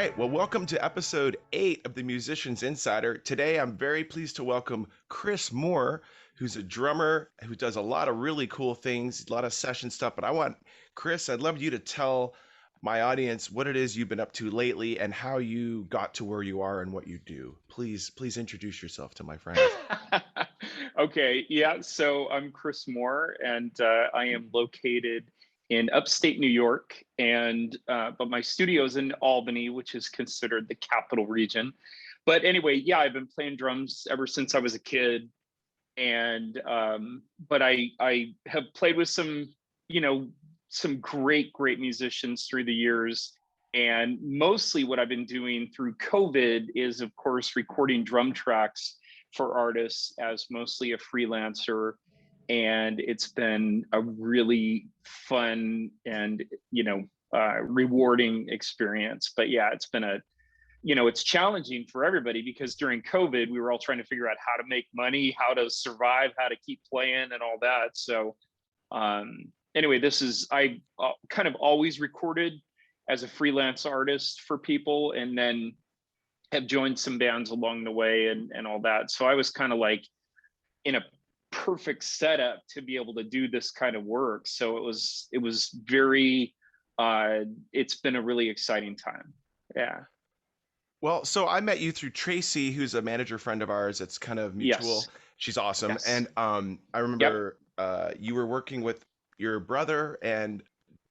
right. Well, welcome to episode 8 of the Musicians Insider. Today, I'm very pleased to welcome Chris Moore, who's a drummer who does a lot of really cool things, a lot of session stuff. But Chris, I'd love you to tell my audience what it is you've been up to lately and how you got to where you are and what you do. Please introduce yourself to my friends. Okay, yeah. So I'm Chris Moore, and I am located in upstate New York, and but my studio's in Albany, which is considered the capital region. But anyway, yeah, I've been playing drums ever since I was a kid, and but I have played with you know, some great musicians through the years. And mostly what I've been doing through COVID is, of course, recording drum tracks for artists as mostly a freelancer. And it's been a really fun and, rewarding experience. But yeah, it's been it's challenging for everybody because during COVID, we were all trying to figure out how to make money, how to survive, how to keep playing and all that. So anyway, I kind of always recorded as a freelance artist for people, and then have joined some bands along the way and all that. So I was kind of like in a perfect setup to be able to do this kind of work. So it was very it's been a really exciting time. Yeah. Well, so I met you through Tracy, who's a manager friend of ours. It's kind of mutual. Yes. She's awesome. Yes. And I Yep. remember you were working with your brother and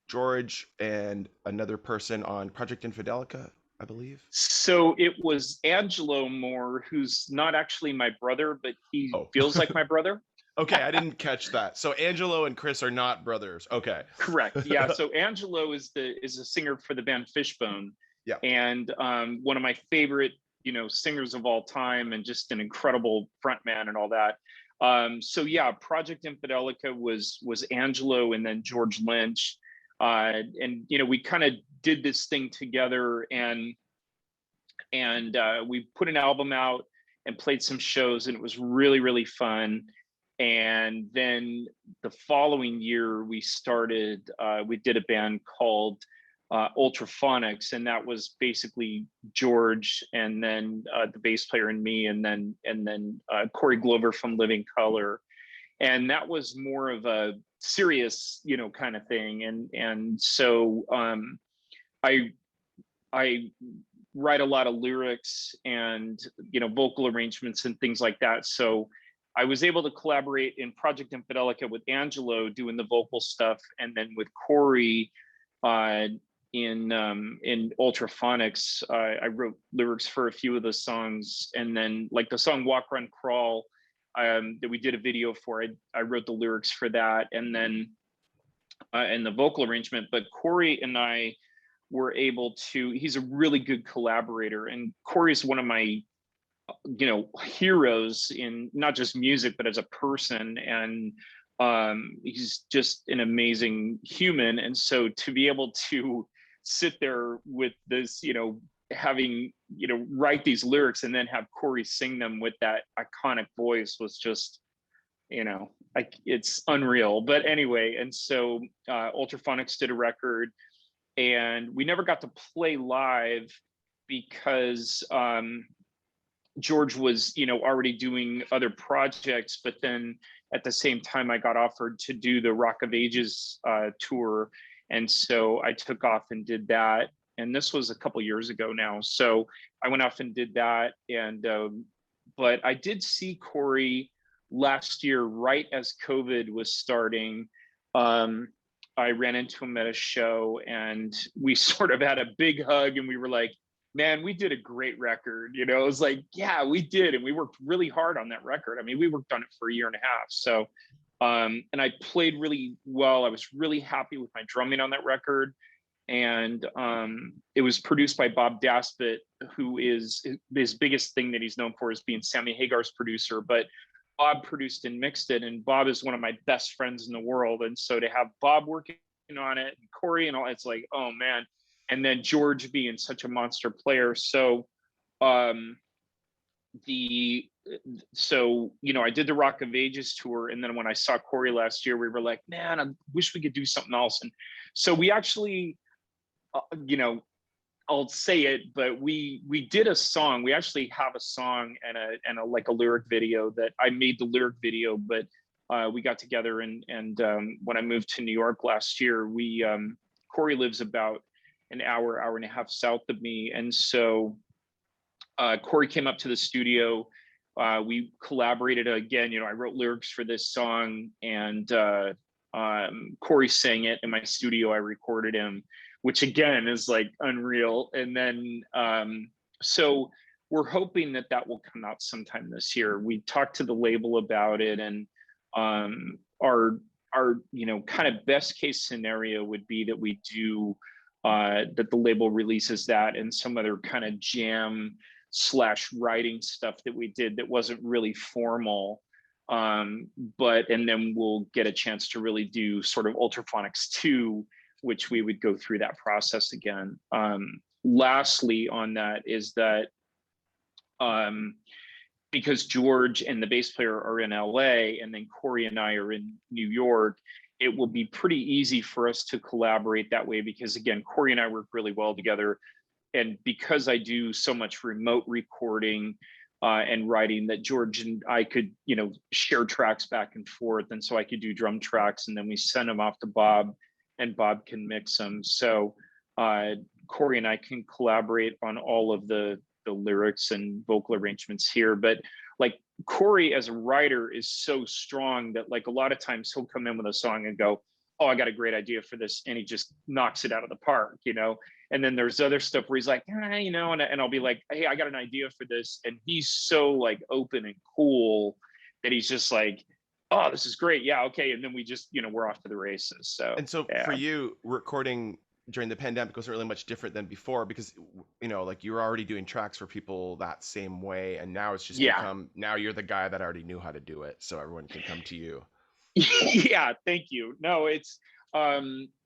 George and another person on Project Infidelica, I believe. So it was Angelo Moore, who's not actually my brother, but he Oh, feels like my brother. okay. I didn't catch that. So Angelo and Chris are not brothers. Okay. Correct. Yeah. So Angelo is a singer for the band Fishbone, Yeah. and one of my favorite, singers of all time, and just an incredible frontman and all that. So yeah, Project Infidelica was Angelo and then George Lynch, and we kind of did this thing together, and we put an album out and played some shows, and it was really fun. And then the following year we did a band called Ultraphonics, and that was basically George, and then the bass player and me, and then Corey Glover from Living Color. And that was more of a serious kind of thing. And so I I write a lot of lyrics and vocal arrangements and things like that. So I was able to collaborate in Project Infidelica with Angelo doing the vocal stuff, and then with Corey uh, in Ultraphonics. I wrote lyrics for a few of the songs, and then like the song Walk Run Crawl that we did a video for. I wrote the lyrics for that, and then and the vocal arrangement. But Corey and I were able to. He's a really good collaborator, and Corey is one of my heroes in not just music but as a person. And he's just an amazing human. And so to be able to sit there with this, having write these lyrics and then have Corey sing them with that iconic voice was just like it's unreal. But anyway, and so Ultraphonics did a record, and we never got to play live because George was, already doing other projects. But then at the same time, I got offered to do the Rock of Ages tour, and so I took off and did that. And this was a couple years ago now. So I went off and did that, and but I did see Corey last year, right as COVID was starting. I ran into him at a show, and we sort of had a big hug, and we were like, man, we did a great record. It was like, yeah, we did. And we worked really hard on that record. I mean, we worked on it for a year and a half. So, and I played really well. I was really happy with my drumming on that record. And it was produced by Bob Daspit, who is his biggest thing that he's known for is being Sammy Hagar's producer. But Bob produced and mixed it. And Bob is one of my best friends in the world. And so to have Bob working on it, and Corey and all, it's like, oh man. And then George being such a monster player. So the I did the Rock of Ages tour, and then when I saw Corey last year, we were like, man, I wish we could do something else. And so we actually I'll say it, but we did a song. We actually have a song and a like a lyric video that I made the lyric video, but we got together and when I moved to New York last year, we Corey lives about an hour and a half south of me, and so Corey came up to the studio. We collaborated again. You know, I wrote lyrics for this song, and Corey sang it in my studio. I recorded him, which again is like unreal. And then, so we're hoping that that will come out sometime this year. We talked to the label about it, and our you know kind of best case scenario would be that we do that the label releases that and some other kind of jam slash writing stuff that we did that wasn't really formal, but and then we'll get a chance to really do sort of Ultraphonics 2, which we would go through that process again. Lastly on that is that because George and the bass player are in LA and then Corey and I are in New York, it will be pretty easy for us to collaborate that way because again, Corey and I work really well together. And because I do so much remote recording and writing, that George and I could, you know, share tracks back and forth. And so I could do drum tracks and then we send them off to Bob and Bob can mix them. So Corey and I can collaborate on all of the lyrics and vocal arrangements here. But like Corey as a writer is so strong that like a lot of times he'll come in with a song and go, oh, I got a great idea for this. And he just knocks it out of the park, you know? And then there's other stuff where he's like, you know, and I'll be like, hey, I got an idea for this. And he's so like open and cool that he's just like, oh, this is great. Yeah, okay. And then we just, you know, we're off to the races. So, And so yeah. for you, recording during the pandemic wasn't really much different than before because, you know, like you were already doing tracks for people that same way. And now it's just Yeah. become, now you're the guy that already knew how to do it. So everyone can come to you. Yeah, thank you. No, it's,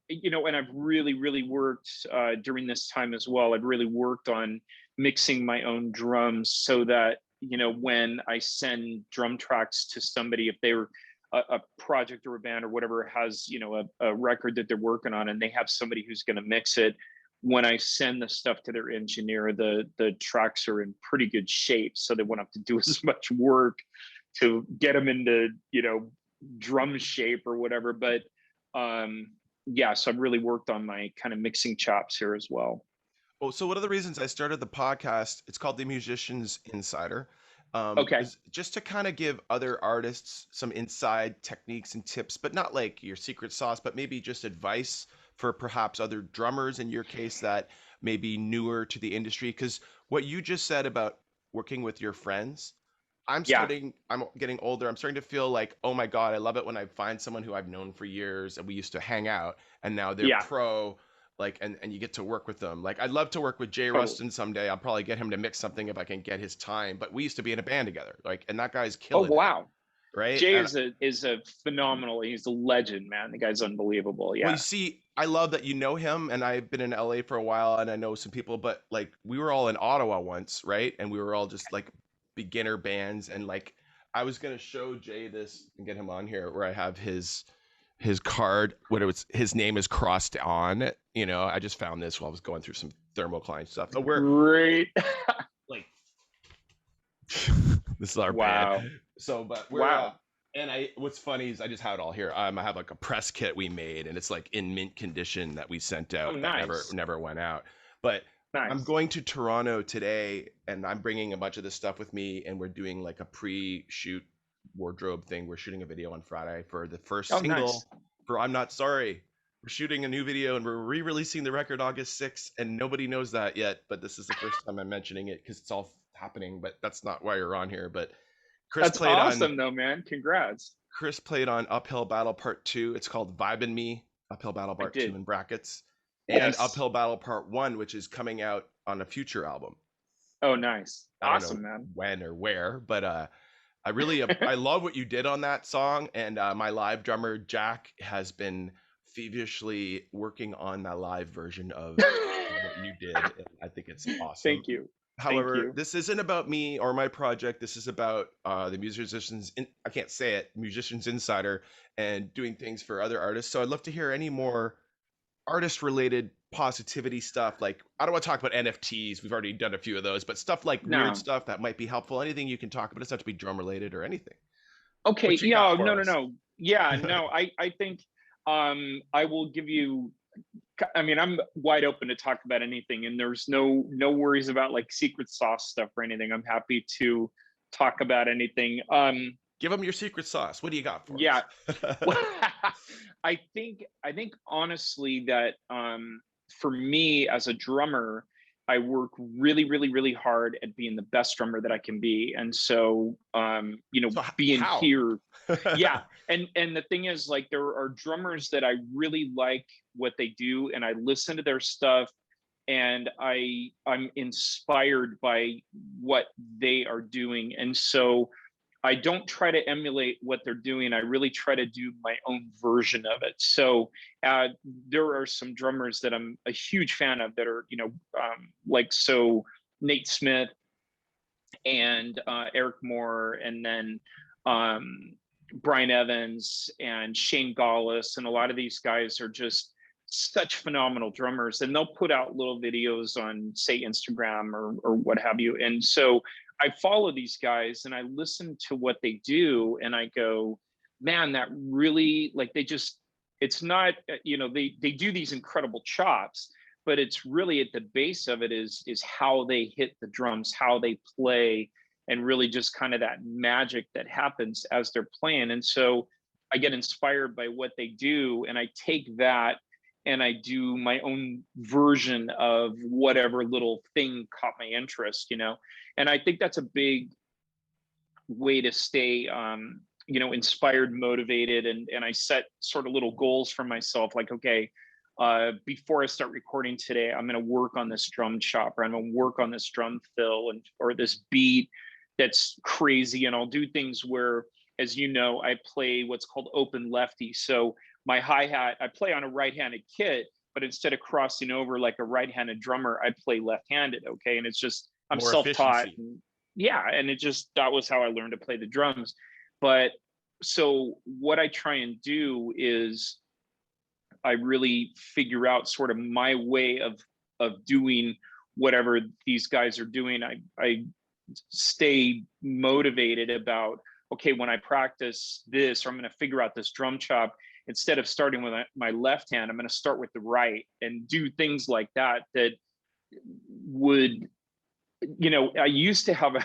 you know, and I've really worked during this time as well. I've really worked on mixing my own drums so that, you know, when I send drum tracks to somebody, if they were a project or a band or whatever has, you know, a record that they're working on and they have somebody who's going to mix it, when I send the stuff to their engineer, the tracks are in pretty good shape so they won't have to do as much work to get them into, you know, drum shape or whatever. But yeah, so I've really worked on my kind of mixing chops here as well. Well, so one of the reasons I started the podcast, it's called The Musicians Insider, Okay. is just to kind of give other artists some inside techniques and tips, but not like your secret sauce, but maybe just advice for perhaps other drummers in your case that may be newer to the industry. Because what you just said about working with your friends, Yeah. I'm getting older. I'm starting to feel like, oh my God, I love it when I find someone who I've known for years and we used to hang out and now they're Yeah. pro, like, and you get to work with them. Like, I'd love to work with Jay Totally. Ruston someday. I'll probably get him to mix something if I can get his time, but we used to be in a band together, like, and that guy's Oh killing it, wow. right? Jay And is a phenomenal. He's a legend, man. The guy's unbelievable. well, you Yeah. see, I love that you know him, and I've been in LA for a while, and I know some people, but like we were all in Ottawa once, right? And we were all just like beginner bands, and like I was gonna show Jay this and get him on here, where I have his card, what it was, his name is crossed on it. You know, I just found this while I was going through some thermocline stuff. So we're Great. like, this is our band. Wow. So, but we're Wow. and what's funny is I just have it all here. I have like a press kit we made, and it's like in mint condition that we sent Oh, out that nice. never went out. But I'm Nice. going to Toronto today, and I'm bringing a bunch of this stuff with me, and we're doing like a pre-shoot wardrobe thing. We're shooting a video on Friday for the first Oh, nice. single for I'm Not Sorry. We're shooting a new video, and we're re-releasing the record August 6th, and nobody knows that yet. But this is the first time I'm mentioning it because it's all happening. But that's not why you're on here. But Chris That's played on awesome though, man. Congrats. Chris played on Uphill Battle Part 2. It's called Vibin' Me, Uphill Battle I Part 2 did. in brackets, and Yes. Uphill Battle Part 1, which is coming out on a future album. Oh, nice. I don't know Awesome, man. when or where, but I really I love what you did on that song, and my live drummer Jack has been feverishly working on that live version of what you did, and I think it's awesome. Thank you. Thank However, you. this isn't about me or my project. This is about the I can't say it, Musicians Insider, and doing things for other artists. So I'd love to hear any more artist related positivity stuff? Like, I don't want to talk about NFTs. We've already done a few of those, but stuff like weird No. stuff that might be helpful. Anything you can talk about. It doesn't have to be drum related or anything. Okay. What you got Yeah. for No. No. us? No. Yeah. No. I think I will give you. I mean, I'm wide open to talk about anything, and there's no worries about like secret sauce stuff or anything. I'm happy to talk about anything. Give them your secret sauce. What do you got for Yeah. us? Well, I think honestly that for me as a drummer, I work really, really, really hard at being the best drummer that I can be. And so So being how? here, yeah. And the thing is, like, there are drummers that I really like what they do, and I listen to their stuff, and I'm inspired by what they are doing. And so I don't try to emulate what they're doing. I really try to do my own version of it. So uh, there are some drummers that I'm a huge fan of that are, like, so Nate Smith and Eric Moore, and then um, Brian Evans and Shane Gallus, and a lot of these guys are just such phenomenal drummers, and they'll put out little videos on, say, Instagram or what have you. And so I follow these guys and I listen to what they do, and I go, man, that really, like, they just, it's not, they do these incredible chops, but it's really at the base of it is how they hit the drums, how they play, and really just kind of that magic that happens as they're playing. And so I get inspired by what they do, and I take that and I do my own version of whatever little thing caught my interest. And I think that's a big way to stay inspired, motivated, and I set sort of little goals for myself, like, okay, before I start recording today, I'm going to work on this drum chop, or I'm going to work on this drum fill, and or this beat that's crazy. And I'll do things where, as you know, I play what's called open lefty. So my hi-hat, I play on a right-handed kit, but instead of crossing over like a right-handed drummer, I play left-handed. Okay. And it's just, I'm More self-taught. efficiency. And yeah. And that was how I learned to play the drums. But so what I try and do is I really figure out sort of my way of doing whatever these guys are doing. I stay motivated about, okay, when I practice this, or I'm going to figure out this drum chop, instead of starting with my left hand, I'm going to start with the right, and do things like that would, I used to have a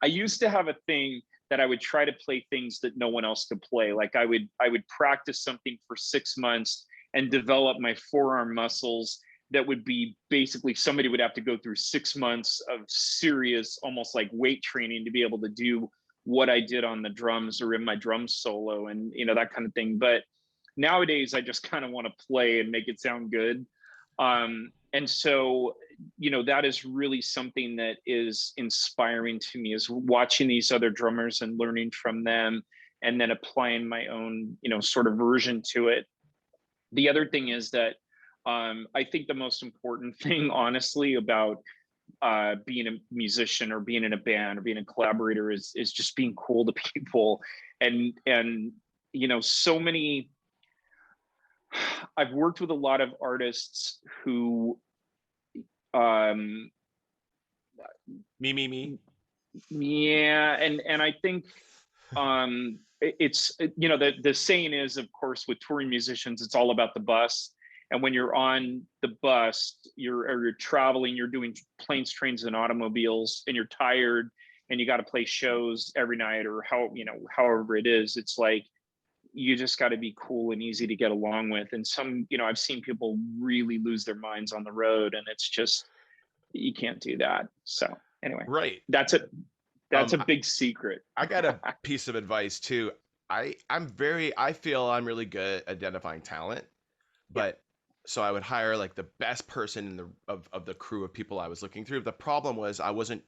I used to have a thing that I would try to play things that no one else could play. Like, I would practice something for 6 months and develop my forearm muscles that would be basically, somebody would have to go through 6 months of serious, almost like weight training, to be able to do what I did on the drums or in my drum solo, and that kind of thing. But nowadays I just kind of want to play and make it sound good. And so that is really something that is inspiring to me, is watching these other drummers and learning from them, and then applying my own sort of version to it. The other thing is that I think the most important thing, honestly, about being a musician or being in a band or being a collaborator is just being cool to people. And so many, I've worked with a lot of artists who um Me. yeah, and I think it's the saying is, of course, with touring musicians, it's all about the bus. And when you're on the bus, you're traveling, you're doing planes, trains, and automobiles, and you're tired, and you got to play shows every night, or however it is. It's like, you just got to be cool and easy to get along with. And I've seen people really lose their minds on the road, and it's just, you can't do that. So anyway, Right. that's it. That's Um, a big secret. I got a piece of advice too. I feel I'm really good at identifying talent, Yeah. but so I would hire like the best person in of the crew of people I was looking through. The problem was I wasn't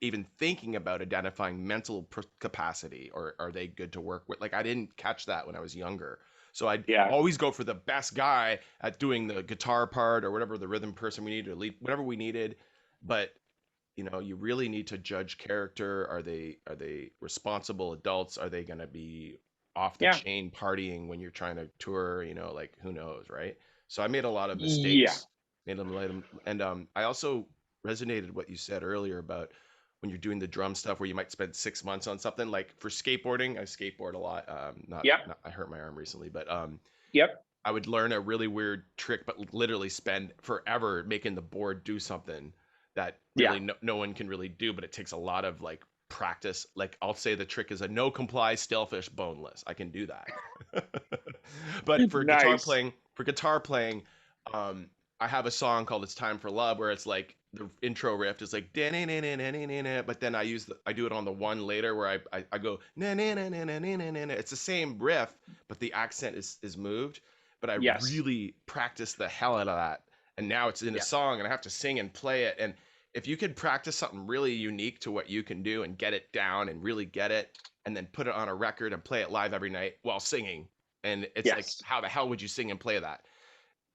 even thinking about identifying mental capacity, or are they good to work with. Like, I didn't catch that when I was younger. So I'd Yeah. always go for the best guy at doing the guitar part or whatever, the rhythm person we needed, or lead, whatever we needed. But you really need to judge character. Are they responsible adults? Are they going to be off the Yeah. chain partying when you're trying to tour? Like, who knows, right? So I made a lot of Yeah. mistakes, made them let them, and I also resonated what you said earlier about when you're doing the drum stuff where you might spend 6 months on something. Like for skateboarding, I skateboard a lot. Yep. Not I hurt my arm recently, but Yep. I would learn a really weird trick, but literally spend forever making the board do something that Yeah. really no one can really do, but it takes a lot of like practice. Like I'll say the trick is a no comply stalefish boneless. I can do that. But Nice. for guitar playing, um, I have a song called "It's Time for Love" where it's like the intro riff is like "da-na-na-na-na-na-na," but then I do it on the one later where I go na na na na na na na na. It's the same riff, but the accent is moved. But I Yes. really practiced the hell out of that, and now it's in a Yeah. song, and I have to sing and play it. And if you could practice something really unique to what you can do and get it down and really get it, and then put it on a record and play it live every night while singing, and it's like, Yes. how the hell would you sing and play that?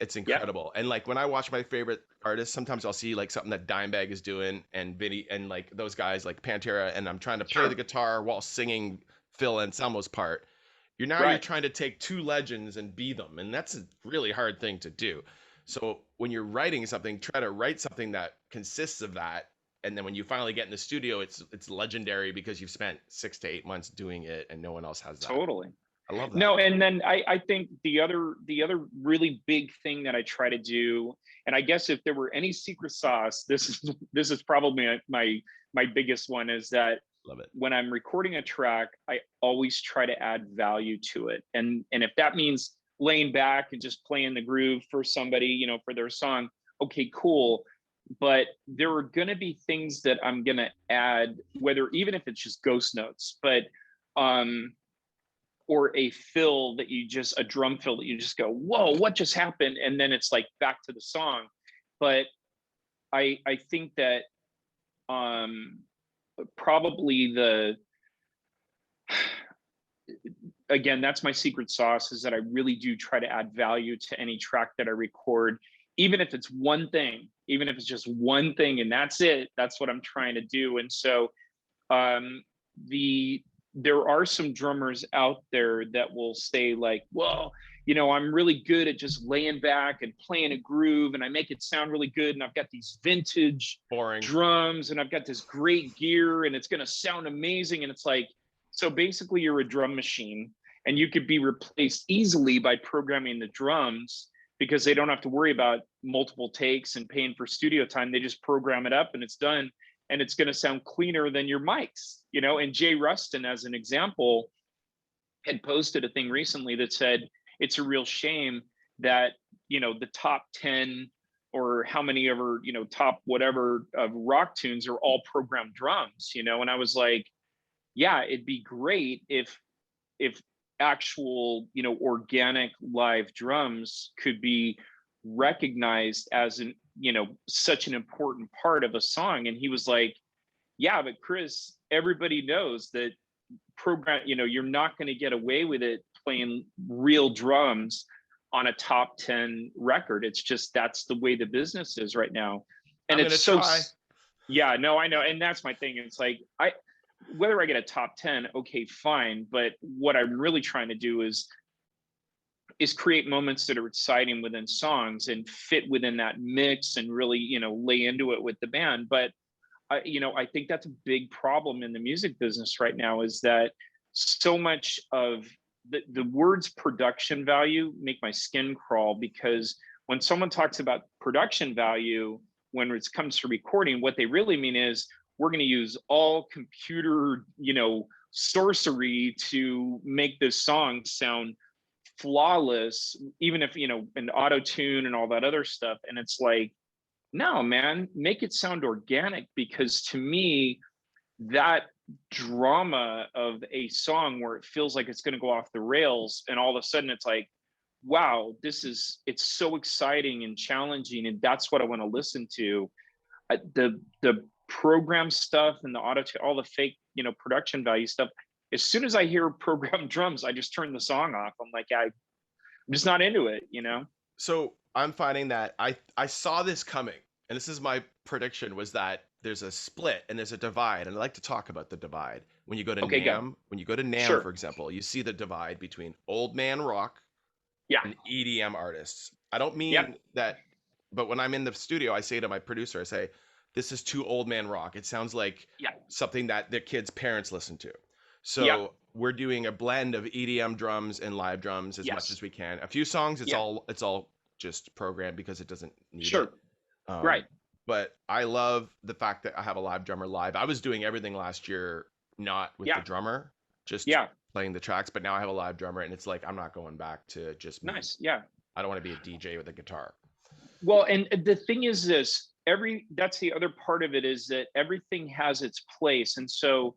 It's Yeah. incredible. And like when I watch my favorite artists, sometimes I'll see like something that Dimebag is doing and Vinny and like those guys like Pantera, and I'm trying to play the Sure. guitar while singing Phil Anselmo's part. You're Right. trying to take two legends and be them, and that's a really hard thing to do. So when you're writing something, try to write something that consists of that, and then when you finally get in the studio, it's legendary because you've spent 6 to 8 months doing it, and no one else has that. Totally. I love that. No, and then I think the other really big thing that I try to do, and I guess if there were any secret sauce, this is probably my biggest one, is that Love it. when I'm recording a track, I always try to add value to it. And if that means laying back and just playing the groove for somebody, for their song, okay, cool. But there are going to be things that I'm going to add, whether even if it's just ghost notes, but um or a fill that you just a drum fill that you just go, whoa, what just happened? And then it's like back to the song. But I think that um probably the again, that's my secret sauce, is that I really do try to add value to any track that I record, even if it's one thing, even if it's just one thing and that's it. That's what I'm trying to do. And so um the there are some drummers out there that will say like, well, I'm really good at just laying back and playing a groove and I make it sound really good, and I've got these vintage Boring. drums and I've got this great gear and it's going to sound amazing. And it's like, so basically you're a drum machine and you could be replaced easily by programming the drums, because they don't have to worry about multiple takes and paying for studio time. They just program it up and it's done, and it's going to sound cleaner than your mics. And Jay Rustin, as an example, had posted a thing recently that said it's a real shame that the top 10 or how many ever top whatever of rock tunes are all programmed drums. And I was like, yeah, it'd be great if actual organic live drums could be recognized as such an important part of a song. And he was like, yeah, but Chris, everybody knows that you're not going to get away with it playing real drums on a top 10 record. It's just, that's the way the business is right now. And I'm it's gonna so, try. yeah, no, I know. And that's my thing. It's like, whether I get a top 10, okay, fine. But what I'm really trying to do is create moments that are exciting within songs and fit within that mix and really, lay into it with the band. But I think that's a big problem in the music business right now, is that so much of the words production value make my skin crawl, because when someone talks about production value, when it comes to recording, what they really mean is we're going to use all computer, sorcery to make this song sound flawless, even if, an auto tune and all that other stuff. And it's like, no, man, make it sound organic, because to me, that drama of a song where it feels like it's going to go off the rails and all of a sudden it's like, wow, it's so exciting and challenging, and that's what I want to listen to. The program stuff and the all the fake, production value stuff. As soon as I hear programmed drums, I just turn the song off. I'm like, I'm just not into it. So I'm finding that I saw this coming, and this is my prediction, was that there's a split and there's a divide, and I like to talk about the divide. When you go to Okay, go. NAM, for Sure. example, you see the divide between old man rock Yeah. and EDM artists. I don't Yep. mean that, but when I'm in the studio, I say to my producer, I say, this is too old man rock. It sounds like Yeah. something that their kids' parents listen to. Yep. So we're doing a blend of EDM drums and live drums as much Yes. as we can. A few songs, Yeah. it's all just programmed because it doesn't need it. Sure. Right. But I love the fact that I have a live drummer live. I was doing everything last year, not with the Yeah. drummer, just Yeah. playing the tracks. But now I have a live drummer, and it's like I'm not going back to just me. Nice. Yeah. I don't want to be a DJ with a guitar. Well, and the thing is this, that's the other part of it, is that everything has its place. And so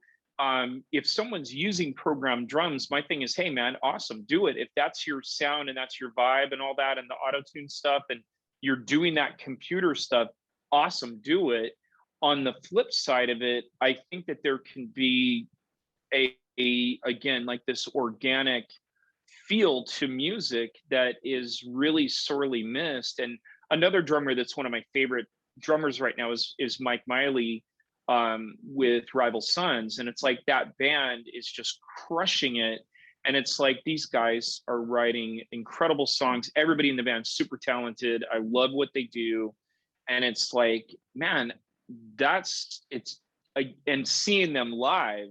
if someone's using programmed drums, my thing is, hey man, awesome, do it. If that's your sound and that's your vibe and all that and the auto tune stuff, and you're doing that computer stuff, awesome, do it. On the flip side of it, I think that there can be again, like this organic feel to music that is really sorely missed. And another drummer that's one of my favorite drummers right now is Mike Miley, with Rival Sons, and it's like that band is just crushing it. And it's like these guys are writing incredible songs. Everybody in the band's super talented. I love what they do, and it's like, man, that's it's and seeing them live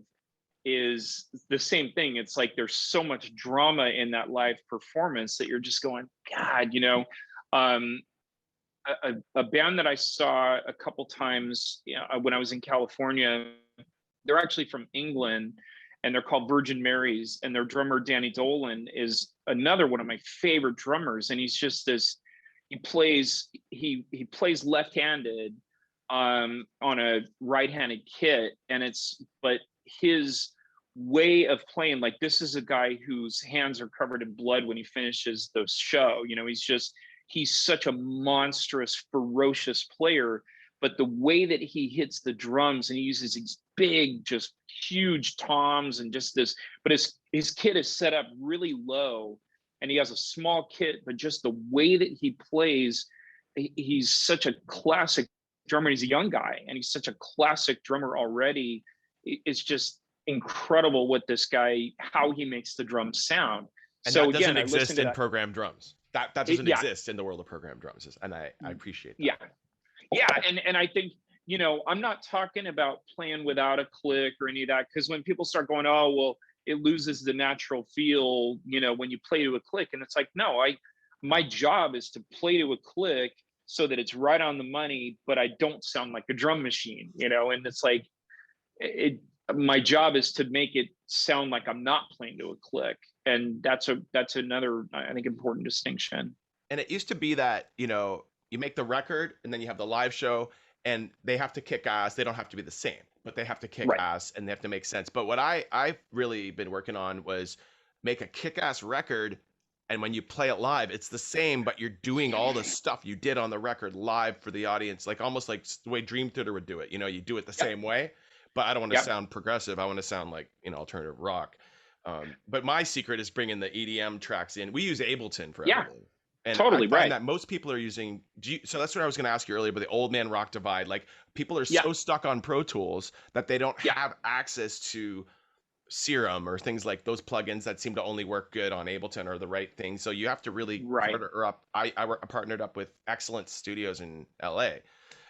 is the same thing. It's like there's so much drama in that live performance that you're just going, God, um, a band that I saw a couple times, when I was in California, they're actually from England, and they're called Virgin Marys, and their drummer Danny Dolan is another one of my favorite drummers, and he's just this. He plays left-handed on a right-handed kit, and but his way of playing, like, this is a guy whose hands are covered in blood when he finishes the show. He's such a monstrous, ferocious player, but the way that he hits the drums, and he uses these big, just huge toms and just this, but his kit is set up really low, and he has a small kit, but just the way that he plays, he's such a classic drummer. He's a young guy, and he's such a classic drummer already. It's just incredible what this guy, how he makes the drums sound. And So that doesn't again, I listened exist to in that. programmed drums. That doesn't Yeah, exist in the world of programmed drums, and I appreciate that. yeah, yeah. And I think, I'm not talking about playing without a click or any of that, because when people start going, oh well, it loses the natural feel, when you play to a click, and it's like, no, my job is to play to a click so that it's right on the money, but I don't sound like a drum machine, and it's like, my job is to make it sound like I'm not playing to a click. And that's another, I think, important distinction. And it used to be that, you make the record and then you have the live show, and they have to kick ass. They don't have to be the same, but they have to kick Right. ass and they have to make sense. But what I've really been working on was make a kick ass record, and when you play it live, it's the same, but you're doing all the stuff you did on the record live for the audience, like almost like the way Dream Theater would do it. You do it the Yep. same way, but I don't want to Yep. sound progressive. I want to sound like, alternative rock. But my secret is bringing the EDM tracks in. We use Ableton for Yeah. everything. And Totally I find right. that most people are using, so that's what I was going to ask you earlier, but the old man rock divide, like people are Yeah. so stuck on Pro Tools that they don't Yeah. have access to Serum or things like those plugins that seem to only work good on Ableton or the right thing. So you have to really Right. partner up. I partnered up with Excellent Studios in LA.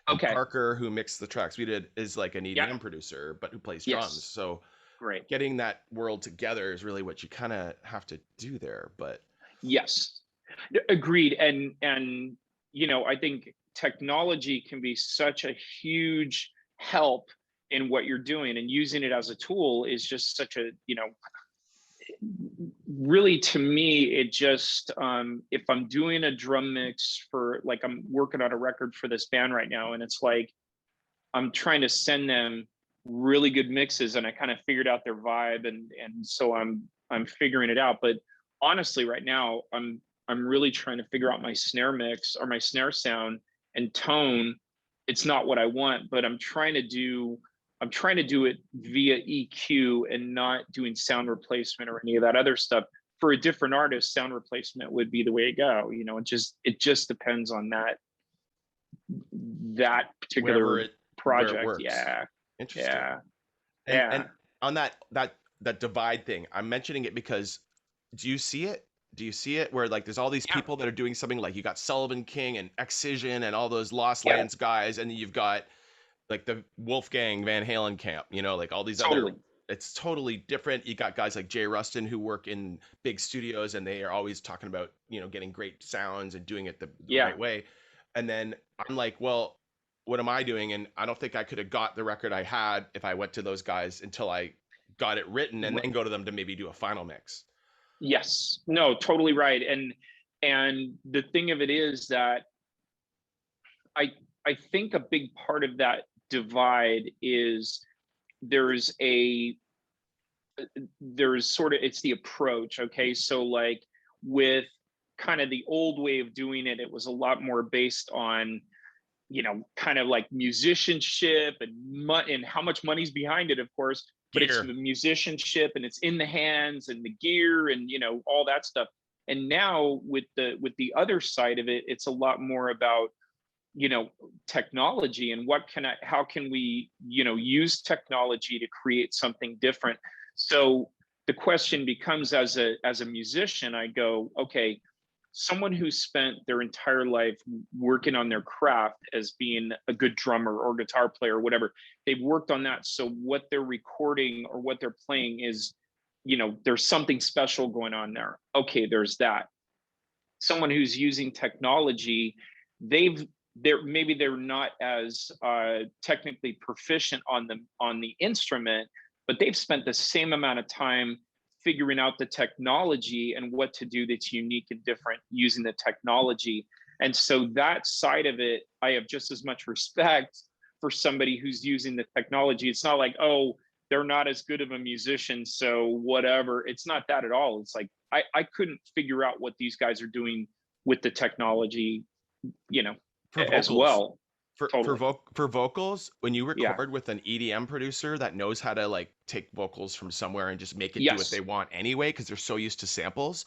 And Okay. Parker, who mixed the tracks we did, is like an EDM Yeah. producer, but who plays Yes. drums. So Great. getting that world together is really what you kind of have to do there. But Yes. Agreed. And I think technology can be such a huge help in what you're doing, and using it as a tool is just such a, really, to me, it just, if I'm doing a drum mix for, like, I'm working on a record for this band right now, and it's like I'm trying to send them really good mixes, and I kind of figured out their vibe, and so I'm figuring it out. But honestly, right now, I'm really trying to figure out my snare mix or my snare sound and tone. It's not what I want, but I'm trying to do it via EQ and not doing sound replacement or any of that other stuff. For a different artist, sound replacement would be the way to go. It just depends on that particular where it project. works. Yeah. Interesting. Yeah. And on that divide thing, I'm mentioning it because do you see it? Do you see it where like there's all these Yeah, people that are doing something, like you got Sullivan King and Excision and all those Lost yeah, Lands guys, and then you've got like the Wolfgang Van Halen camp, like all these other, totally. it's totally different. You got guys like Jay Rustin who work in big studios and they are always talking about, getting great sounds and doing it the Yeah, right way. And then I'm like, well, what am I doing? And I don't think I could have got the record I had if I went to those guys until I got it written and then go to them to maybe do a final mix. yes, no, totally right. And the thing of it is that I I think a big part of that divide is there's a there's sort of, it's the approach. Okay, so like with kind of the old way of doing it, it was a lot more based on, kind of like musicianship and and how much money's behind it, of course, but it's Gear. the musicianship and it's in the hands and the gear and all that stuff. And now with the other side of it, it's a lot more about technology and how can we use technology to create something different. So the question becomes, as a musician, I go, okay, someone who spent their entire life working on their craft as being a good drummer or guitar player or whatever, they've worked on that, so what they're recording or what they're playing is, there's something special going on there. Okay, there's that. Someone who's using technology, they've they're not as technically proficient on the instrument, but they've spent the same amount of time figuring out the technology and what to do that's unique and different using the technology. And so that side of it, I have just as much respect for somebody who's using the technology. It's not like, oh, they're not as good of a musician, so whatever. It's not that at all. It's like I couldn't figure out what these guys are doing with the technology, you know, For as vocals, well. for Totally. vocals, when you Yeah. record with an EDM producer that knows how to like take vocals from somewhere and just make it do what they Yes. want anyway because they're so used to samples,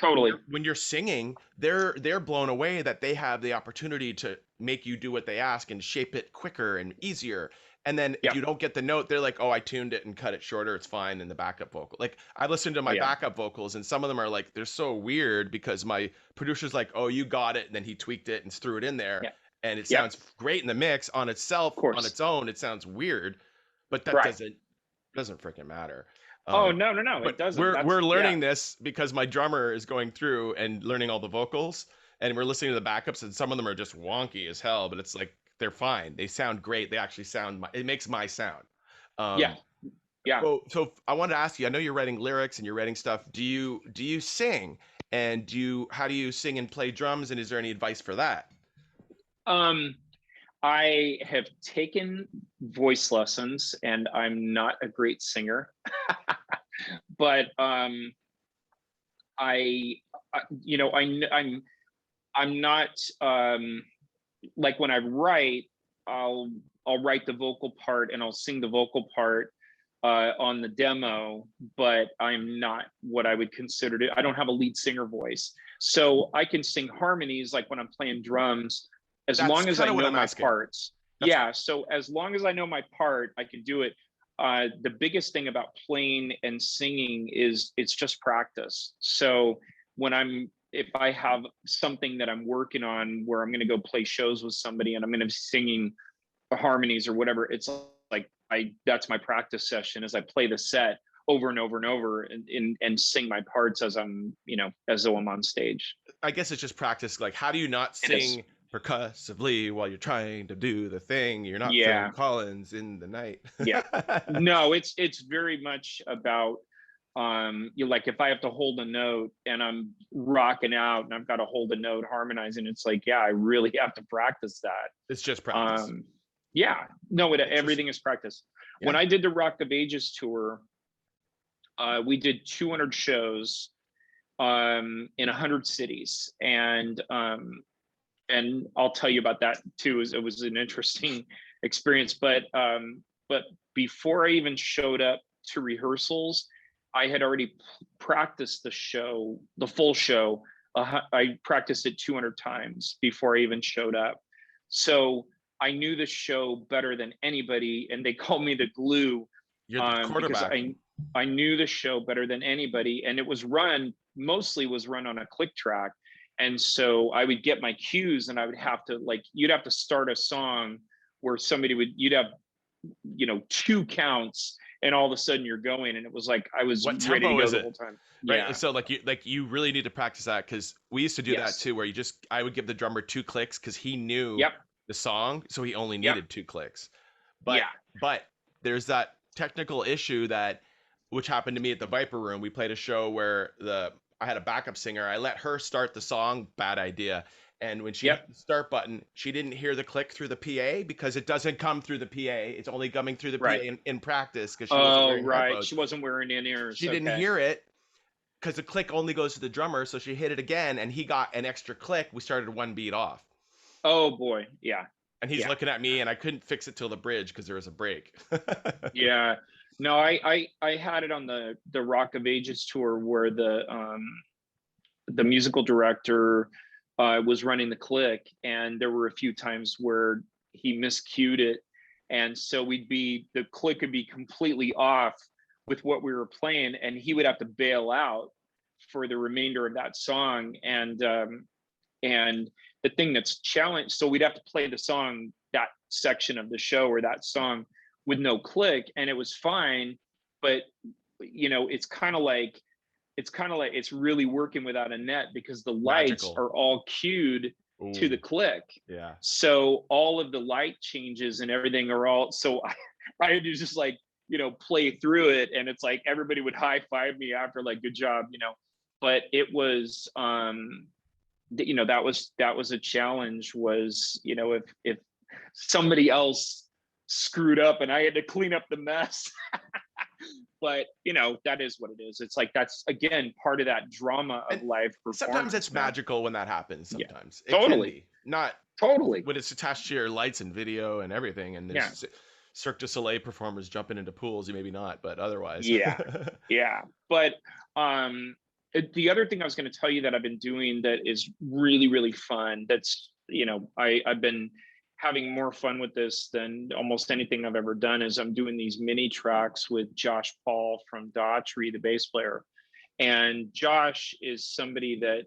when Totally. you're singing, they're blown away that they have the opportunity to make you do what they ask and shape it quicker and easier. And then if Yeah. you don't get the note, they're like, "Oh, I tuned it and cut it shorter. It's fine." In the backup vocal, like I listened to Oh my yeah. backup vocals, and some of them are like they're so weird because my producer's like, "Oh, you got it," and then he tweaked it and threw it in there, Yeah. and it Yeah. sounds great in the mix on itself. Of On course. its own, it sounds weird, but that Right. doesn't freaking matter. Oh Um, no, no, no. It but doesn't. we're That's yeah. learning this because my drummer is going through and learning all the vocals, and we're listening to the backups, and some of them are just wonky as hell, but it's like they're fine. They sound great. They actually sound. It makes my sound. Yeah. Um, Yeah. so I wanted to ask you. I know you're writing lyrics and you're writing stuff. Do you sing? And how do you sing and play drums? And is there any advice for that? Um, I have taken voice lessons and I'm not a great singer, but I, I'm not like when I write, I'll I'll write the vocal part and I'll sing the vocal part on the demo, but I'm not what I would consider to. I don't have a lead singer voice, so I can sing harmonies like when I'm playing drums, as That's long as kind I of what know I'm my asking. parts. That's Yeah, so as long as I know my part, I can do it. The biggest thing about playing and singing is it's just practice. So when if I have something that I'm working on where I'm going to go play shows with somebody and I'm going to be singing the harmonies or whatever, it's like that's my practice session as I play the set over and over and over and sing my parts as I'm, as though I'm on stage. I guess it's just practice. Like, how do you not It is. sing percussively while you're trying to do the thing? You're not Phil Yeah. Collins in the night. Yeah. No, it's very much about you like if I have to hold a note and I'm rocking out and I've got to hold a note harmonizing, it's like, yeah, I really have to practice that. It's just practice. Um, yeah, no, everything Interesting. is practice. When Yeah. I did the Rock of Ages tour, we did 200 shows in 100 cities, and I'll tell you about that too. It was an interesting experience, but before I even showed up to rehearsals, I had already practiced the show, the full show. I practiced it 200 times before I even showed up. So I knew the show better than anybody, and they called me the glue You're the because quarterback. I knew the show better than anybody, and it was run mostly was run on a click track. And so I would get my cues and I would have to like, you'd have to start a song where you'd have, two counts and all of a sudden you're going. And it was like, I was What ready to tempo go is the it? whole time. Right. Yeah. So you really need to practice that, because we used to do that Yes. too, where I would give the drummer 2 clicks because he knew Yep. the song, so he only Yep. needed 2 clicks. But Yeah. there's that technical issue which happened to me at the Viper Room. We played a show where I had a backup singer. I let her start the song, bad idea. And when she hit Yep. the start button, she didn't hear the click through the PA because it doesn't come through the PA. It's only coming through the Right. PA in practice because she wasn't Oh, wearing right. headphones. She wasn't wearing in ears. She didn't Okay. hear it because the click only goes to the drummer. So she hit it again and he got an extra click. We started one beat off. Oh boy. Yeah. And he's Yeah. looking at me and I couldn't fix it till the bridge because there was a break. Yeah. No, I had it on the Rock of Ages tour where the musical director was running the click, and there were a few times where he miscued it, and so the click would be completely off with what we were playing, and he would have to bail out for the remainder of that song. And the thing that's challenged, so we'd have to play the song, that section of the show or that song, with no click, and it was fine. But it's really working without a net because the lights Magical. are all cued to the Ooh, click. yeah. So all of the light changes and everything are all, so I had to just like, play through it. And it's like, everybody would high five me after, like, good job, but it was, that was a challenge, was, if somebody else screwed up and I had to clean up the mess. But that is what it is. It's like, that's again part of that drama of live performance. Sometimes it's magical when that happens. Sometimes it totally can be. Not totally when it's attached to your lights and video and everything, and there's Cirque du Soleil performers jumping into pools. Maybe not, but otherwise. Yeah. But the other thing I was going to tell you that I've been doing that is really, really fun, that's, I've been having more fun with this than almost anything I've ever done, is I'm doing these mini tracks with Josh Paul from Daughtry, the bass player. And Josh is somebody that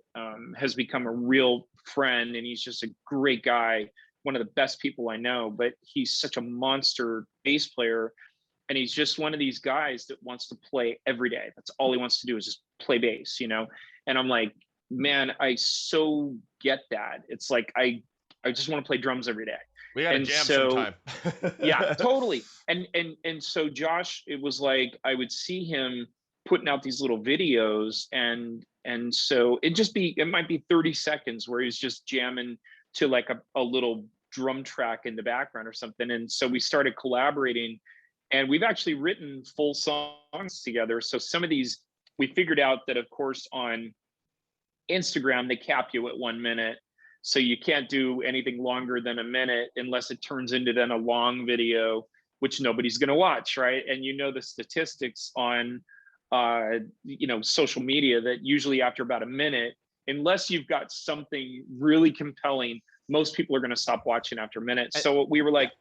has become a real friend, and he's just a great guy, one of the best people I know, but he's such a monster bass player. And he's just one of these guys that wants to play every day. That's all he wants to do, is just play bass, And I'm like, man, I so get that. It's like, I just want to play drums every day. We got to jam sometime. Yeah, totally. And so Josh, it was like, I would see him putting out these little videos, and so it might be 30 seconds where he's just jamming to like a little drum track in the background or something. And so we started collaborating, and we've actually written full songs together. So some of these, we figured out that, of course, on Instagram, they cap you at 1 minute. So you can't do anything longer than a minute unless it turns into then a long video, which nobody's going to watch, right? And the statistics on social media, that usually after about a minute, unless you've got something really compelling, most people are going to stop watching after a minute. So we were like,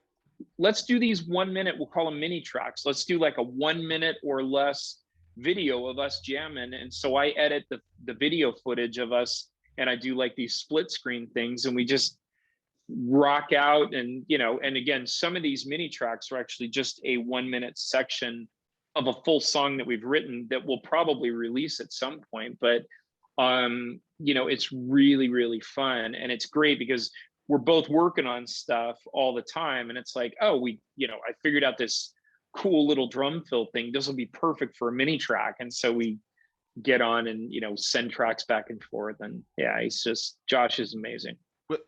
let's do these 1 minute, we'll call them mini tracks. Let's do like a 1 minute or less video of us jamming. And so I edit the video footage of us, and I do like these split screen things, and we just rock out. And and again, some of these mini tracks are actually just a 1 minute section of a full song that we've written that we'll probably release at some point. But it's really, really fun, and it's great because we're both working on stuff all the time, and it's like, oh, I figured out this cool little drum fill thing. This will be perfect for a mini track. And so we get on and send tracks back and forth. And yeah, Josh is amazing.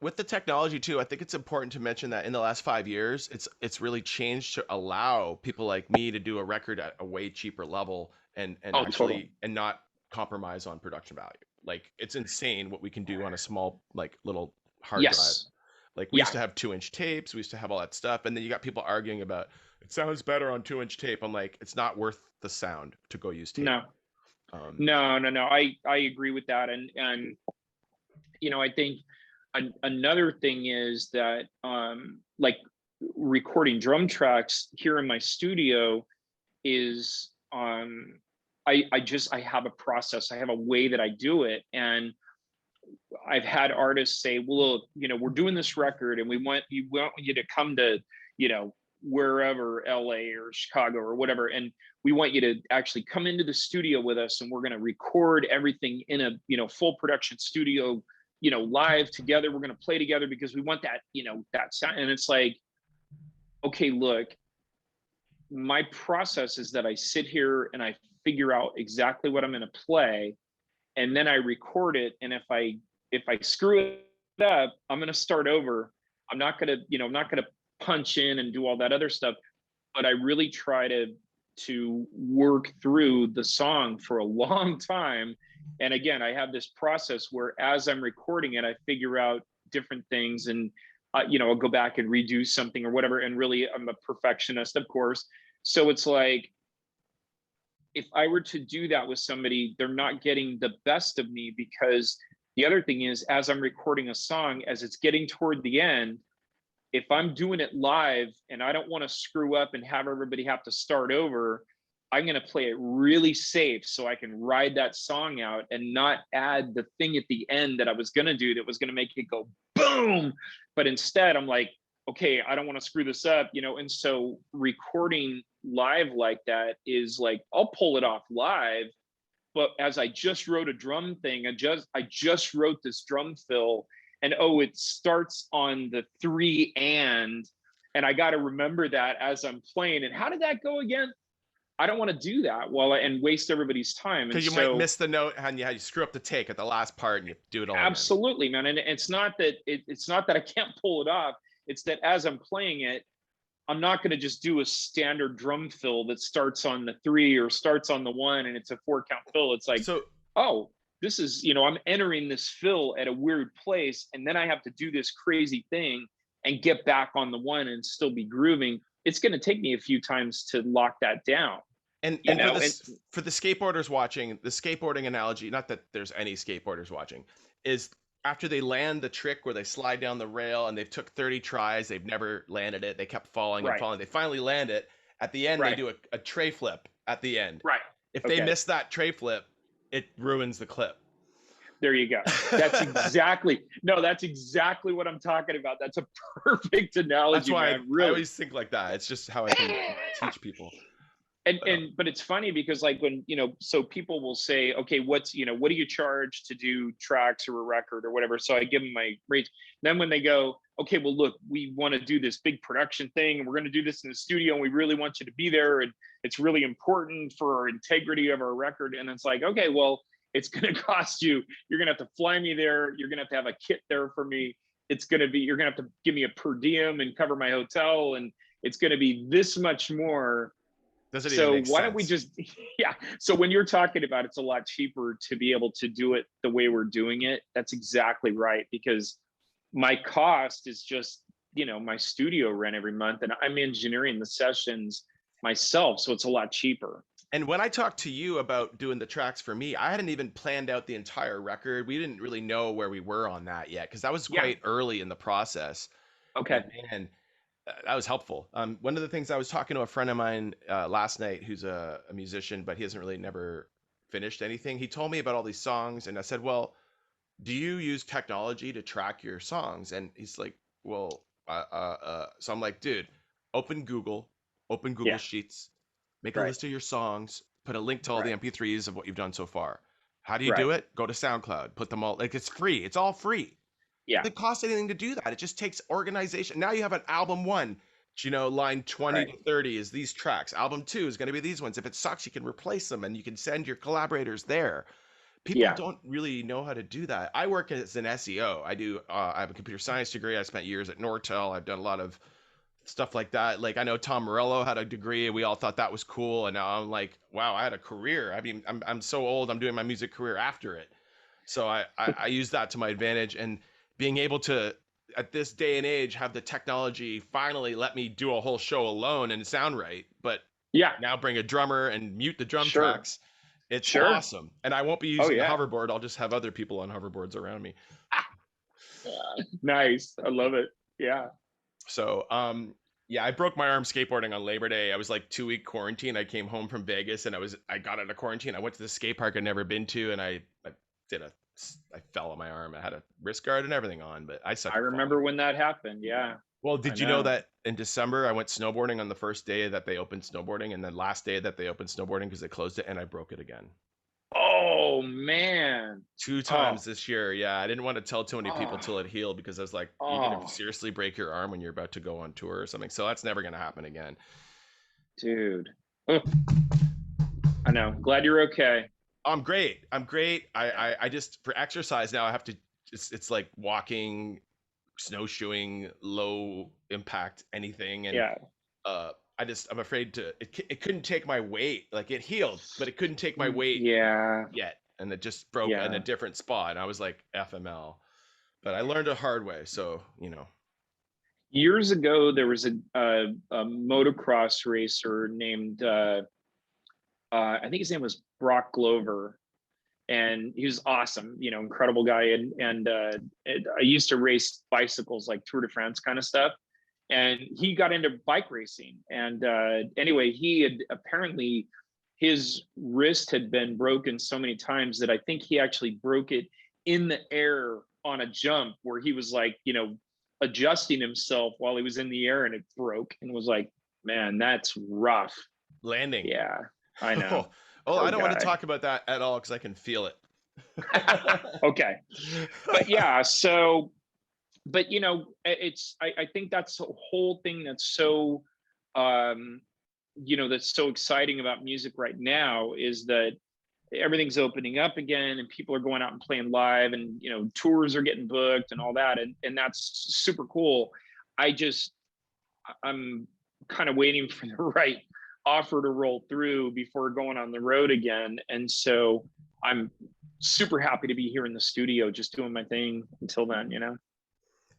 With the technology too, I think it's important to mention that in the last 5 years, it's really changed to allow people like me to do a record at a way cheaper level, and actually totally. and not compromise on production value. Like, it's insane what we can do on a small, like, little hard drive. Like, we used to have 2-inch tapes, we used to have all that stuff, and then you got people arguing about it sounds better on 2-inch tape. I'm like, it's not worth the sound to go use tape. No. No. I agree with that. And I think another thing is that like recording drum tracks here in my studio is I I have a process. I have a way that I do it. And I've had artists say, well, look, we're doing this record and we want you to come to, wherever, LA or Chicago or whatever. And we want you to actually come into the studio with us, and we're going to record everything in a, full production studio, live together. We're going to play together because we want that, that sound. And it's like, okay, look, my process is that I sit here and I figure out exactly what I'm going to play, and then I record it. And if I screw it up, I'm going to start over. I'm not going to punch in and do all that other stuff, but I really try to work through the song for a long time. And again, I have this process where as I'm recording it, I figure out different things, and I'll go back and redo something or whatever. And really, I'm a perfectionist, of course. So it's like, if I were to do that with somebody, they're not getting the best of me, because the other thing is, as I'm recording a song, as it's getting toward the end, if I'm doing it live and I don't want to screw up and have everybody have to start over, I'm going to play it really safe so I can ride that song out and not add the thing at the end that I was going to do that was going to make it go boom. But instead, I'm like, okay, I don't want to screw this up, and so recording live like that is like, I'll pull it off live, but as I just wrote a drum thing, I just wrote this drum fill, and it starts on the 3 and I got to remember that as I'm playing. And how did that go again? I don't want to do that and waste everybody's time. And Because you might miss the note and you screw up the take at the last part and you do it all absolutely, man. And it's not that it's not that I can't pull it off. It's that as I'm playing it, I'm not going to just do a standard drum fill that starts on the 3 or starts on the 1 and it's a 4 count fill. It's like, this is, I'm entering this fill at a weird place, and then I have to do this crazy thing and get back on the 1 and still be grooving. It's going to take me a few times to lock that down. And for the skateboarders watching, the skateboarding analogy, not that there's any skateboarders watching, is after they land the trick where they slide down the rail and they've took 30 tries, they've never landed it, they kept falling and falling, they finally land it. At the end, they do a tray flip at the end. Right. If they miss that tray flip, it ruins the clip. There you go. That's exactly what I'm talking about. That's a perfect analogy. That's why I always think like that. It's just how I can teach people. But it's funny because like when, so people will say, okay, what do you charge to do tracks or a record or whatever? So I give them my rates. Then when they go, okay, well, look, we want to do this big production thing and we're going to do this in the studio and we really want you to be there. And it's really important for our integrity of our record. And it's like, okay, well, it's going to cost you. You're going to have to fly me there. You're going to have a kit there for me. You're going to have to give me a per diem and cover my hotel. And it's going to be this much more. So why don't we just, so when you're talking about it's a lot cheaper to be able to do it the way we're doing it, that's exactly right. Because my cost is just, my studio rent every month, and I'm engineering the sessions myself. So it's a lot cheaper. And when I talked to you about doing the tracks for me, I hadn't even planned out the entire record. We didn't really know where we were on that yet, because that was quite early in the process. Okay. And that was helpful. One of the things, I was talking to a friend of mine last night who's a musician, but he hasn't really never finished anything. He told me about all these songs, and I said, well, do you use technology to track your songs? And he's like, well, so I'm like, dude, open Google Sheets, make a list of your songs, put a link to all the MP3s of what you've done so far. How do you do it? Go to SoundCloud, put them all, like, it's free. It's all free. Yeah. It doesn't cost anything to do that. It just takes organization. Now you have an album 1, line 20 to 30 is these tracks. Album 2 is going to be these ones. If it sucks, you can replace them and you can send your collaborators there. People don't really know how to do that. I work as an SEO. I have a computer science degree. I spent years at Nortel. I've done a lot of stuff like that. Like, I know Tom Morello had a degree. We all thought that was cool. And now I'm like, wow, I had a career. I mean, I'm so old. I'm doing my music career after it. So I use that to my advantage. And being able to, at this day and age, have the technology finally let me do a whole show alone and sound right. But now bring a drummer and mute the drum tracks. It's awesome. And I won't be using the hoverboard. I'll just have other people on hoverboards around me. Nice. I love it. Yeah. So, Yeah, I broke my arm skateboarding on Labor Day. I was like 2 week quarantine. I came home from Vegas and I got out of quarantine. I went to the skate park I'd never been to, and I did a I fell on my arm. I had a wrist guard and everything on, but I suck I at falling. remember when that happened. Yeah, Well, I did you know know. that in December I went snowboarding on the first day that they opened snowboarding, and then last day that they opened snowboarding because they closed it, and I broke it again. Oh man. Two Oh, times this year. Yeah, I didn't want to tell too many people oh, till it healed because I was like, you're gonna oh, seriously break your arm when you're about to go on tour or something. So that's never gonna happen again. dude. Ugh, I know. Glad you're okay. I'm great. I'm great. I just for exercise now I have to. It's like walking, snowshoeing, low impact anything, and Yeah. I'm afraid to. It couldn't take my weight. Like it healed, but it couldn't take my weight Yeah. yet, and it just broke in a Yeah. different spot. And I was like FML, but I learned a hard way. So Years ago, there was a motocross racer named I think his name was Brock Glover, and he was awesome. Incredible guy. And I used to race bicycles, like Tour de France kind of stuff. And he got into bike racing. And anyway, he had apparently his wrist had been broken so many times that I think he actually broke it in the air on a jump where he was like, adjusting himself while he was in the air, and it broke, and was like, man, that's rough. landing. Yeah, I Oh, know. oh, I Poor don't want to guy. talk about that at all because I can feel it. Okay. But yeah, so but I think that's the whole thing that's so um that's so exciting about music right now, is that everything's opening up again and people are going out and playing live, and tours are getting booked and all that, and that's super cool. I'm kind of waiting for the right offer to roll through before going on the road again. And so I'm super happy to be here in the studio just doing my thing until then.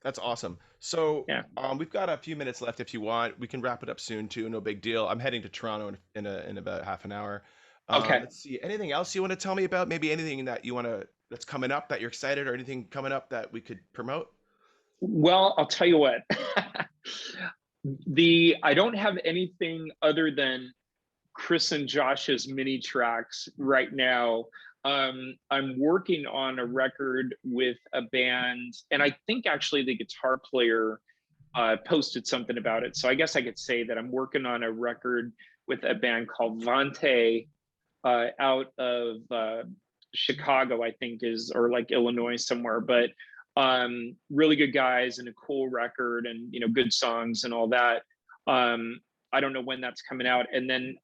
That's awesome. So Yeah. we've got a few minutes left. If you want, we can wrap it up soon too. No big deal. I'm heading to Toronto in about half an hour. Okay. Let's see. Anything else you want to tell me about? Maybe anything that you want to that's coming up that you're excited, or anything coming up that we could promote? Well, I'll tell you what. I don't have anything other than Chris and Josh's mini tracks right now. I'm working on a record with a band, and I think actually the guitar player posted something about it. So I guess I could say that I'm working on a record with a band called Vante, out of Chicago, I think or like Illinois somewhere. But really good guys and a cool record, and good songs and all that. Um, I don't know when that's coming out. And then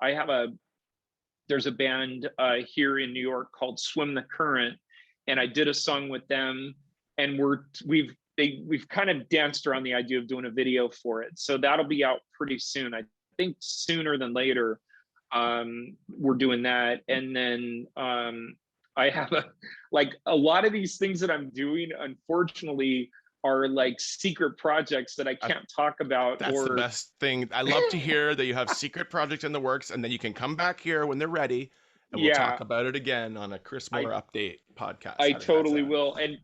there's a band here in New York called Swim the Current, and I did a song with them, and we've kind of danced around the idea of doing a video for it. So that'll be out pretty soon. I think sooner than later. We're doing that, and then I have a lot of these things that I'm doing, unfortunately, are like secret projects that I I, can't talk about. that's the Or best thing. I love to hear that you have secret projects in the works, and then you can come back here when they're ready, and we'll talk yeah, about it again on a Chris Moore I update podcast. I How does that totally sound? will. And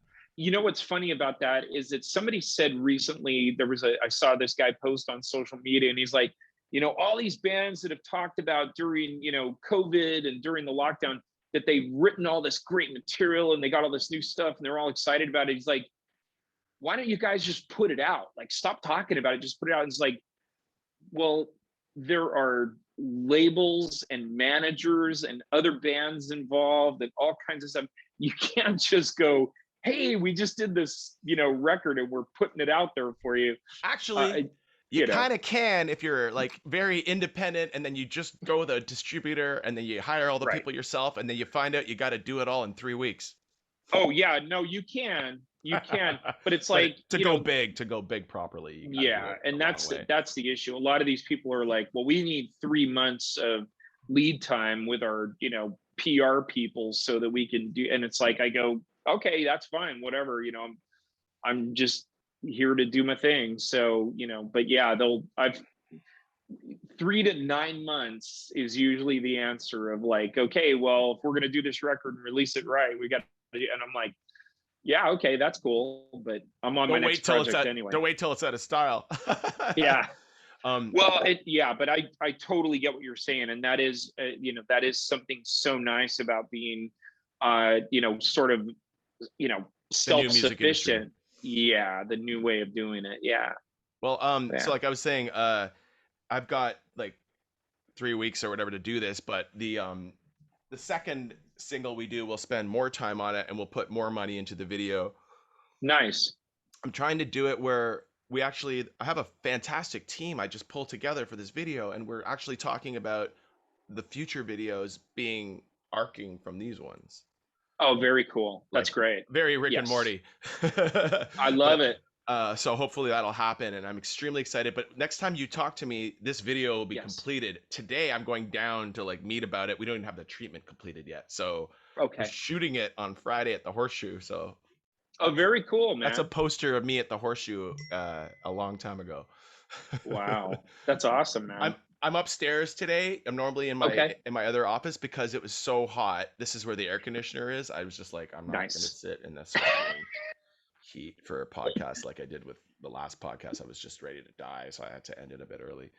what's funny about that is that somebody said recently, I saw this guy post on social media, and he's like, all these bands that have talked about during, COVID and during the lockdown, that they've written all this great material and they got all this new stuff and they're all excited about it. He's like, why don't you guys just put it out? Like, stop talking about it, just put it out. And it's like, well, there are labels and managers and other bands involved and all kinds of stuff. You can't just go, hey, we just did this, record and we're putting it out there for you. Uh, Actually, you you know, kind of can if you're like very independent, and then you just go with a distributor, and then you hire all the right. people yourself, and then you find out you got to do it all in 3 weeks. Oh yeah, no, you can, but it's But like, to go big properly, you got to do yeah, it a and long that's way. that's the issue. A lot of these people are like, well, we need 3 months of lead time with our, PR people so that we can do. And it's like, I go, okay, that's fine, whatever. I'm just here to do my thing. So, but yeah, I've 3 to 9 months is usually the answer of like, okay, well, if we're gonna do this record and release it right, we got. And I'm like, yeah, okay, that's cool, but I'm on my next project anyway. Don't wait till it's out of style. Yeah. Well, but I totally get what you're saying, and that is, that is something so nice about being, sort of, the new music industry. self-sufficient. Yeah, the new way of doing it. Yeah. Well, Yeah. so like I was saying, I've got like 3 weeks or whatever to do this, but the second single we do, we'll spend more time on it and we'll put more money into the video. Nice. I'm trying to do it where I have a fantastic team I just pulled together for this video, and we're actually talking about the future videos being arcing from these ones. Oh, very cool. That's Like, great. Very Rick and Yes. Morty. I love it. So hopefully that'll happen, and I'm extremely excited. But next time you talk to me, this video will be Yes. completed. Today I'm going down to like meet about it. We don't even have the treatment completed yet. So Okay. we're shooting it on Friday at the Horseshoe. So Oh, very cool, man. that's a poster of me at the Horseshoe a long time ago. Wow. That's awesome, man. I'm upstairs today. I'm normally in my other office because it was so hot. This is where the air conditioner is. I was just like, I'm not going to sit in this heat for a podcast like I did with the last podcast. I was just ready to die, so I had to end it a bit early.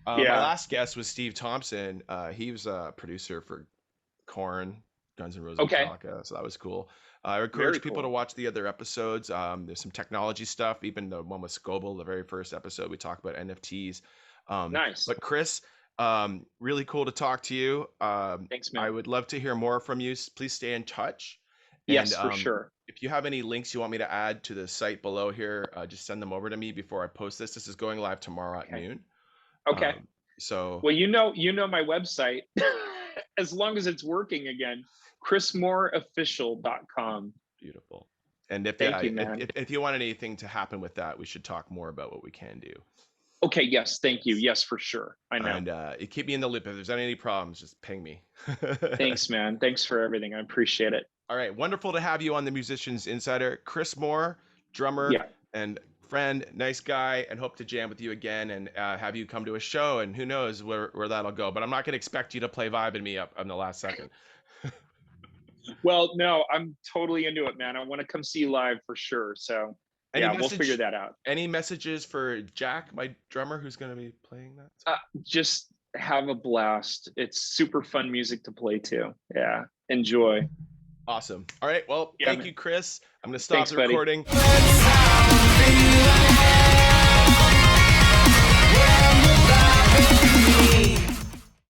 My last guest was Steve Thompson. He was a producer for Korn, Guns N' Roses, Metallica, so that was cool. I encourage people to watch the other episodes. There's some technology stuff, even the one with Scoble, the very first episode, we talk about NFTs. Nice. But Chris, really cool to talk to you. Thanks, man. I would love to hear more from you. Please stay in touch. Yes, And, for sure. If you have any links you want me to add to the site below here, just send them over to me before I post this. This is going live tomorrow at noon. Okay. So well, my website, as long as it's working again, chrismooreofficial.com. Beautiful. And if you want anything to happen with that, we should talk more about what we can do. Okay. Yes. Thank you. Yes, for sure. I know. And you keep me in the loop. If there's any problems, just ping me. Thanks, man. Thanks for everything. I appreciate it. All right. Wonderful to have you on the Musicians Insider. Chris Moore, drummer and friend, nice guy, and hope to jam with you again and have you come to a show. And who knows where that'll go. But I'm not going to expect you to play Vibe and Me up on the last second. Well, no, I'm totally into it, man. I want to come see you live for sure. So we'll figure that out. Any messages for Jack, my drummer, who's going to be playing that? Just have a blast. It's super fun music to play to. Yeah. Enjoy. Awesome. All right. Well, thank you, Chris. I'm going to stop the recording. Buddy.